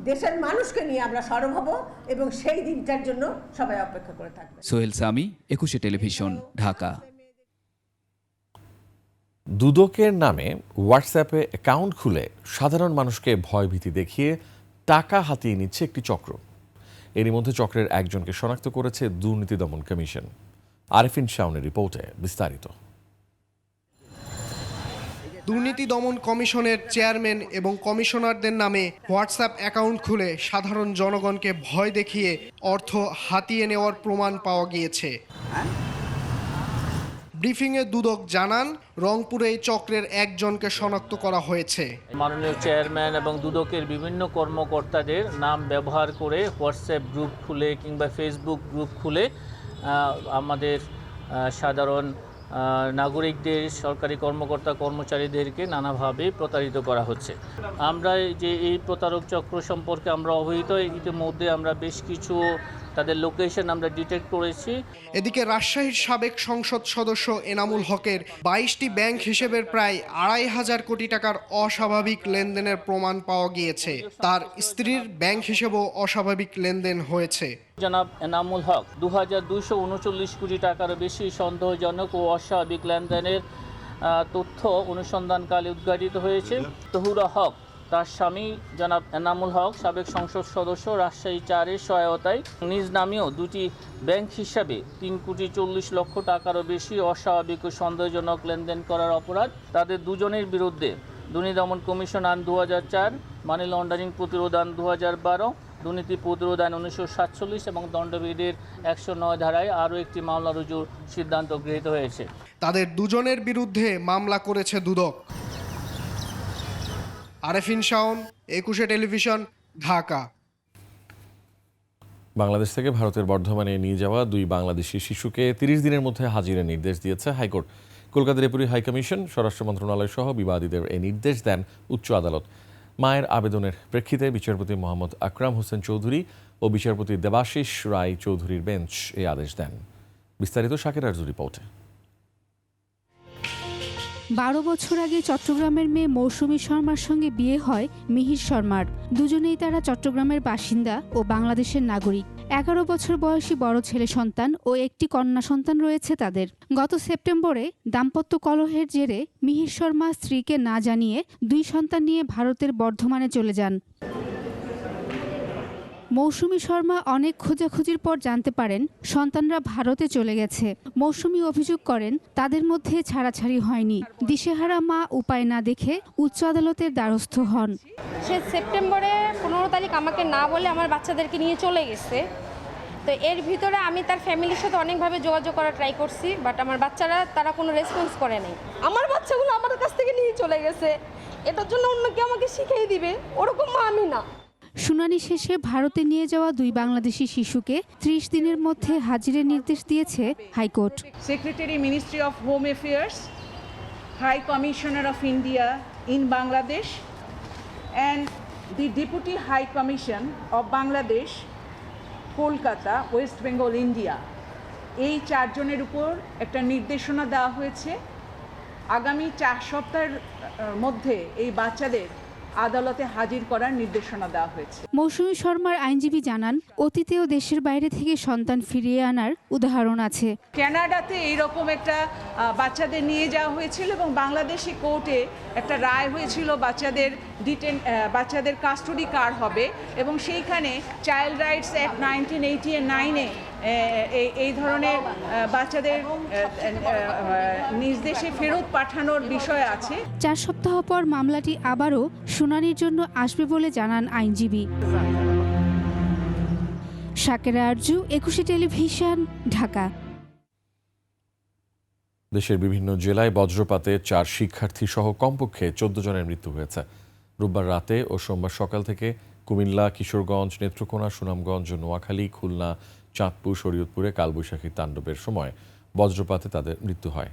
দেশের মানুষকে নিয়ে আমরা সরব হব এবং সেই দিনটার জন্য সবাই অপেক্ষা করে থাকবে। সোহেল সামি, 21 টেলিভিশন, ঢাকা। দুদকের নামে হোয়াটসঅ্যাপে অ্যাকাউন্ট খুলে সাধারণ মানুষকে ভয়ভীতি দেখিয়ে টাকা হাতিয়ে নিচ্ছে একটি চক্র। এরই মধ্যে চক্রের একজনকে শনাক্ত করেছে দুর্নীতি দমন কমিশন। আরেফিন শাওনের রিপোর্টে বিস্তারিত। দুর্নীতি দমন কমিশনের চেয়ারম্যান এবং কমিশনারদের নামে হোয়াটসঅ্যাপ অ্যাকাউন্ট খুলে সাধারণ জনগণকে ভয় দেখিয়ে অর্থ হাতিয়ে নেওয়ার প্রমাণ পাওয়া গিয়েছে। ব্রিফিংয়ে দুদক জানান, রংপুরে এই চক্রের একজনকে শনাক্ত করা হয়েছে। মাননীয় চেয়ারম্যান এবং দুদকের বিভিন্ন কর্মকর্তাদের নাম ব্যবহার করে হোয়াটসঅ্যাপ গ্রুপ খুলে কিংবা ফেসবুক গ্রুপ খুলে আমাদের সাধারণ নাগরিকদের, সরকারি কর্মকর্তা কর্মচারীদেরকে নানাভাবে প্রতারিত করা হচ্ছে। আমরা যে এই প্রতারক চক্র সম্পর্কে আমরা অবহিত, ইতিমধ্যে আমরা বেশ কিছু তাদের লোকেশন আমরা ডিটেক্ট করেছি। এদিকে রাজশাহীর সাবেক সংসদ সদস্য এনামুল হকের 22টি ব্যাংক হিসেবের প্রায় 2,500 কোটি টাকার অস্বাভাবিক লেনদেনের প্রমাণ পাওয়া গিয়েছে। তার স্ত্রীর ব্যাংক হিসেবেও অস্বাভাবিক লেনদেন হয়েছে। জনাব এনামুল হক 2,239 কোটি টাকারও বেশি সন্দেহজনক ও অস্বাভাবিক লেনদেনের তথ্য অনুসন্ধানকালে উদ্ঘাটিত হয়েছে। তহুরা হক, তার স্বামী জনাব এনামুল হক, সাবেক সংসদ সদস্য, রাজশাহী 4-এর সহায়তায় নিজ নামেও দুটি ব্যাংক হিসাবে 3,40 লক্ষ টাকারও বেশি অস্বাভাবিক ও সন্দেহজনক লেনদেন করার অপরাধ। তাদের দুজনের বিরুদ্ধে দুর্নীতি দমন কমিশন আইন 2004, মানি লন্ডারিং প্রতিরোধ আইন 2012, দুর্নীতি প্রতিরোধ আইন 1947 এবং দণ্ডবিধির 109 ধারায় আরও একটি মামলা রুজুর সিদ্ধান্ত গৃহীত হয়েছে। তাদের দুজনের বিরুদ্ধে মামলা করেছে দুদক। আরেফিন শাওন, 21 টেলিভিশন, ঢাকা। বাংলাদেশ থেকে ভারতের বর্ধমানে নিয়ে যাওয়া 2 বাংলাদেশি শিশুকে 30 দিনের মধ্যে হাজিরের নির্দেশ দিয়েছে হাইকোর্ট। কলকাতা ডেপুটি হাইকমিশন, স্বরাষ্ট্র মন্ত্রণালয় সহ বিবাদীদের এই নির্দেশ দেন উচ্চ আদালত। মায়ের আবেদনের প্রেক্ষিতে বিচারপতি মোহাম্মদ আকরাম হোসেন চৌধুরী ও বিচারপতি দেবাশিস রায় চৌধুরীর বেঞ্চ এই আদেশ দেন। বিস্তারিত শাকির আরজুর রিপোর্টে। 12 বছর আগে চট্টগ্রামের মেয়ে মৌসুমী শর্মার সঙ্গে বিয়ে হয় মিহির শর্মার। দুজনেই তারা চট্টগ্রামের বাসিন্দা ও বাংলাদেশের নাগরিক। 11 বছর বয়সী বড় ছেলে সন্তান ও একটি কন্যা সন্তান রয়েছে তাদের। গত সেপ্টেম্বরে দাম্পত্য কলহের জেরে মিহির শর্মা স্ত্রীকে না জানিয়ে 2 সন্তান নিয়ে ভারতের বর্ধমানে চলে যান। মৌসুমী শর্মা অনেক খোঁজাখুঁজির পর জানতে পারেন সন্তানরা ভারতে চলে গেছে। মৌসুমী অভিযোগ করেন তাদের মধ্যে ছাড়াছাড়ি হয়নি। দিশেহারা মা উপায় না দেখে উচ্চ আদালতের দ্বারস্থ হন। সে সেপ্টেম্বরে 15 তারিখ আমাকে না বলে আমার বাচ্চাদেরকে নিয়ে চলে গেছে। তো এর ভিতরে আমি তার ফ্যামিলির সাথে অনেকভাবে যোগাযোগ করার ট্রাই করছি, বাট আমার বাচ্চারা তারা কোনো রেসপন্স করে নাই। আমার বাচ্চাগুলো আমার কাছ থেকে নিয়ে চলে গেছে, এটার জন্য অন্য কেউ আমাকে শিখিয়ে দিবে ওরকম মা আমি না। শুনানি শেষে ভারতে নিয়ে যাওয়া 2 বাংলাদেশি শিশুকে 30 দিনের মধ্যে হাজিরের নির্দেশ দিয়েছে high court. Secretary ministry of home affairs, high commissioner of India in Bangladesh and the deputy high commission of Bangladesh Kolkata, West Bengal, India, এই 4 জনের উপর একটা নির্দেশনা দেওয়া হয়েছে। আগামী 4 সপ্তাহের মধ্যে এই বাচ্চাদের আদালতে হাজির করার নির্দেশনা দেওয়া হয়েছে। মৌসুমী শর্মার আইনজীবী জানান, অতীতেও দেশের বাইরে থেকে সন্তান ফিরিয়ে আনার উদাহরণ আছে। কানাডাতে এইরকম একটা বাচ্চাদের নিয়ে যাওয়া হয়েছিল এবং বাংলাদেশি কোর্টে একটা রায় হয়েছিল বাচ্চাদের কাস্টডি কার হবে, এবং সেইখানে চাইল্ড রাইটস অ্যাক্ট 1989-এ এই ধরনের বাচ্চাদের নিজ দেশে ফেরত পাঠানোর বিষয় আছে। 4 সপ্তাহ পর মামলাটি আবারও শুনানির জন্য আসবে বলে জানান আইনজীবী। শাকেরা আরজু, 21 টেলিভিশন, ঢাকা। দেশের বিভিন্ন জেলায় বজ্রপাতে 4 শিক্ষার্থী সহ কমপক্ষে 14 জনের মৃত্যু হয়েছে। রোববার রাতে ও সোমবার সকাল থেকে কুমিল্লা, কিশোরগঞ্জ, নেত্রকোনা, সুনামগঞ্জ, নোয়াখালী, খুলনা, চাঁদপুর, শরীয়তপুরে কালবৈশাখী তাণ্ডবের সময় বজ্রপাতে তাদের মৃত্যু হয়।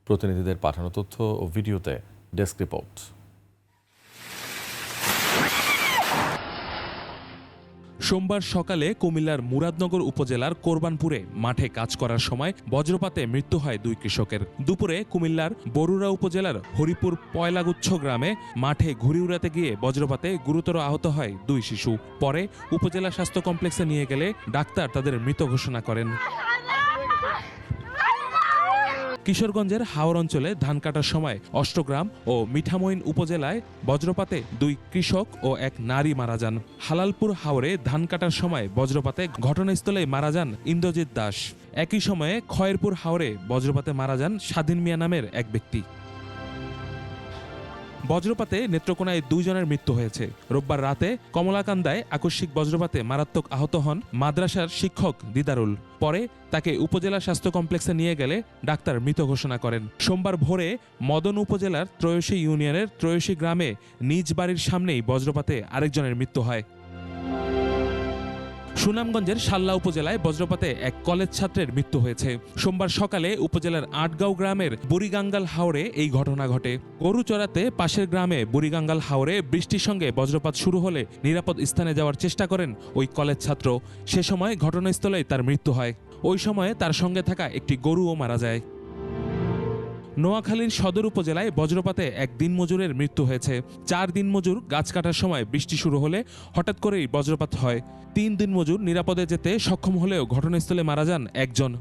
প্রতিনিধিদের পাঠানো তথ্য ও ভিডিওতে ডেস্ক রিপোর্ট। সোমবার সকালে কুমিল্লার মুরাদনগর উপজেলার কোরবানপুরে মাঠে কাজ করার সময় বজ্রপাতে মৃত্যু হয় 2 কৃষকের। দুপুরে কুমিল্লার বরুড়া উপজেলার হরিপুর পয়লাগুচ্ছ গ্রামে মাঠে ঘুড়ি উড়াতে গিয়ে বজ্রপাতে গুরুতর আহত হয় 2 শিশু। পরে উপজেলা স্বাস্থ্য কমপ্লেক্সে নিয়ে গেলে ডাক্তার তাদের মৃত ঘোষণা করেন। কিশোরগঞ্জের হাওর অঞ্চলে ধান কাটার সময় অষ্টগ্রাম ও মিঠামইন উপজেলায় বজ্রপাতে 2 কৃষক ও 1 নারী মারা যান। হালালপুর হাওরে ধান কাটার সময় বজ্রপাতে ঘটনাস্থলেই মারা যান ইন্দ্রজিৎ দাস। একই সময়ে খয়েরপুর হাওরে বজ্রপাতে মারা যান স্বাধীন মিয়া নামের 1 ব্যক্তি। বজ্রপাতে নেত্রকোনায় 2 জনের মৃত্যু হয়েছে। রোববার রাতে কমলাকান্দায় আকস্মিক বজ্রপাতে মারাত্মক আহত হন মাদ্রাসার শিক্ষক দিদারুল। পরে তাকে উপজেলা স্বাস্থ্য কমপ্লেক্সে নিয়ে গেলে ডাক্তার মৃত ঘোষণা করেন। সোমবার ভোরে মদন উপজেলার ত্রয়সী ইউনিয়নের ত্রয়সী গ্রামে নিজ বাড়ির সামনেই বজ্রপাতে আরেকজনের মৃত্যু হয়। সুনামগঞ্জের শাল্লা উপজেলায় বজ্রপাতে 1 কলেজ ছাত্রের মৃত্যু হয়েছে। সোমবার সকালে উপজেলার আটগাঁও গ্রামের বুড়িগাঙ্গাল হাওরে এই ঘটনা ঘটে। গরু চড়াতে পাশের গ্রামে বুড়িগাঙ্গাল হাওরে বৃষ্টির সঙ্গে বজ্রপাত শুরু হলে নিরাপদ স্থানে যাওয়ার চেষ্টা করেন ওই কলেজ ছাত্র। সে সময় ঘটনাস্থলেই তার মৃত্যু হয়। ওই সময়ে তার সঙ্গে থাকা একটি গরুও মারা যায়। নোয়াখালীর সদর উপজেলায় বজ্রপাতে 1 দিনমজুরের মৃত্যু হয়েছে। 4 দিনমজুর গাছ কাটার সময় বৃষ্টি শুরু হলে হঠাৎ করেই বজ্রপাত হয়। 3 দিনমজুর নিরাপদে যেতে সক্ষম হলেও ঘটনাস্থলে মারা যান 1 জন।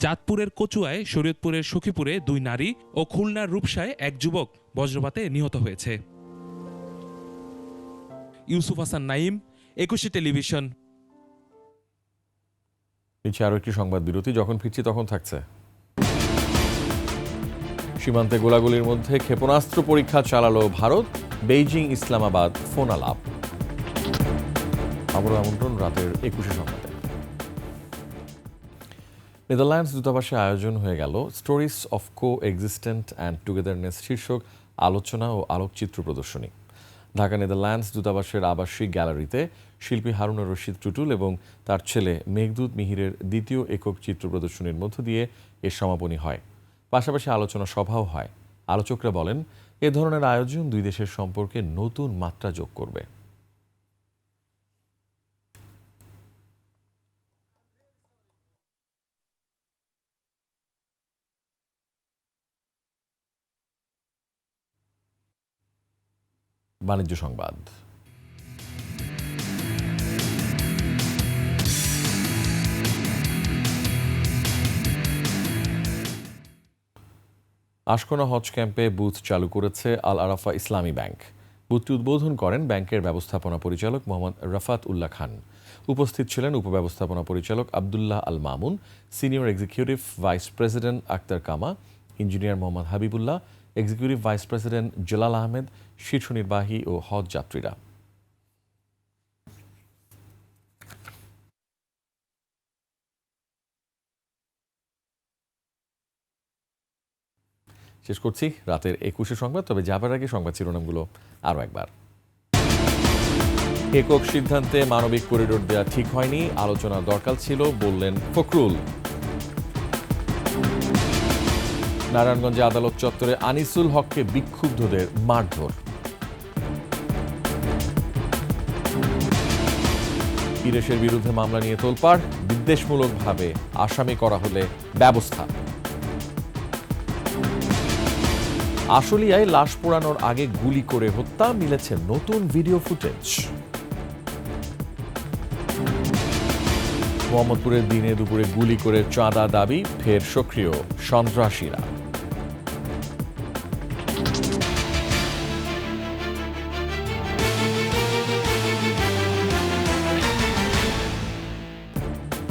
চাঁদপুরের কচুয়ায়, শরীয়তপুরের সখীপুরে 2 নারী ও খুলনার রূপসায় 1 যুবক বজ্রপাতে নিহত হয়েছে। ইউসুফ হাসান নাইম, 21 টেলিভিশন। আরও একটি সংবাদ বিরতি, যখন ফিরছি তখন থাকছে। সীমান্তে গোলাগুলির মধ্যে ক্ষেপণাস্ত্র পরীক্ষা চালালো ভারত, বেইজিং ইসলামাবাদ ফোন আলাপ। আবারও আমন্ত্রণ রাতের 21 সংবাদে। নেদারল্যান্ডস দূতাবাসে আয়োজন হয়ে গেল stories of co existent and togetherness শীর্ষক আলোচনা ও আলোকচিত্র প্রদর্শনী। ঢাকা নেদারল্যান্ডস দূতাবাসের আবাসিক গ্যালারিতে শিল্পী হারুনুর রশিদ টুটুল এবং তার ছেলে মেঘদূত মিহিরের 2য় একক চিত্র প্রদর্শনীর মধ্য দিয়ে এর সমাপনী হয়। পাশাপাশি আলোচনা সভাও হয়। আলোচকরা বলেন, এ ধরনের আয়োজন 2 দেশের সম্পর্কে নতুন মাত্রা যোগ করবে। বাণিজ্য সংবাদ। আশকোনা হজ ক্যাম্পে বুথ চালু করেছে আল আরাফা ইসলামী ব্যাংক। বুথটি উদ্বোধন করেন ব্যাংকের ব্যবস্থাপনা পরিচালক মোহাম্মদ রাফাত উল্লাহ খান। উপস্থিত ছিলেন উপব্যবস্থাপনা পরিচালক Abdullah Al Mamun, senior executive vice president Akhtar Kama, engineer Mohammad Habibullah, executive vice president Jalal Ahmed, শীর্ষ নির্বাহী ও হজ যাত্রীরা। শেষ করছি রাতের 21 সংবাদ। তবে যাবার আগে সংবাদ শিরোনামগুলো আরও একবার। একক সিদ্ধান্তে মানবিক করিডোর দেওয়া ঠিক হয়নি, আলোচনা দরকার ছিল বললেন ফখরুল। নারায়ণগঞ্জে আদালত চত্বরে আনিসুল হককে বিক্ষুব্ধদের মারধর। ইরেশের বিরুদ্ধে মামলা নিয়ে তোলপাড়, বিদ্বেষমূলকভাবে আসামি করা হলে ব্যবস্থা। আশুলিয়ায় লাশ পোড়ানোর আগে গুলি করে হত্যা, মিলেছে নতুন ভিডিও ফুটেজ। মোহাম্মদপুরের দিনে দুপুরে গুলি করে চাঁদা দাবি, ফের সক্রিয় সন্ত্রাসীরা।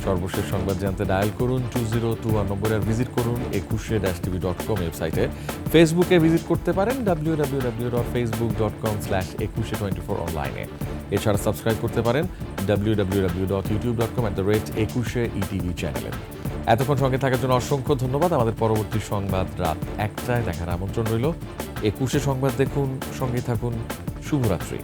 সর্বশেষ সংবাদ জানতে ডায়াল করুন 2021 নম্বরে, আর ভিজিট করুন 21-tv.com ওয়েবসাইটে। ফেসবুকে ভিজিট করতে পারেন www.facebook.com/2124 অনলাইনে। এছাড়া সাবস্ক্রাইব করতে পারেন www.youtube.com/21etv চ্যানেলে। এতক্ষণ সঙ্গে থাকার জন্য অসংখ্য ধন্যবাদ। আমাদের পরবর্তী সংবাদ রাত 1টায় দেখার আমন্ত্রণ রইল। 21 সংবাদ দেখুন, সঙ্গে থাকুন। শুভরাত্রি।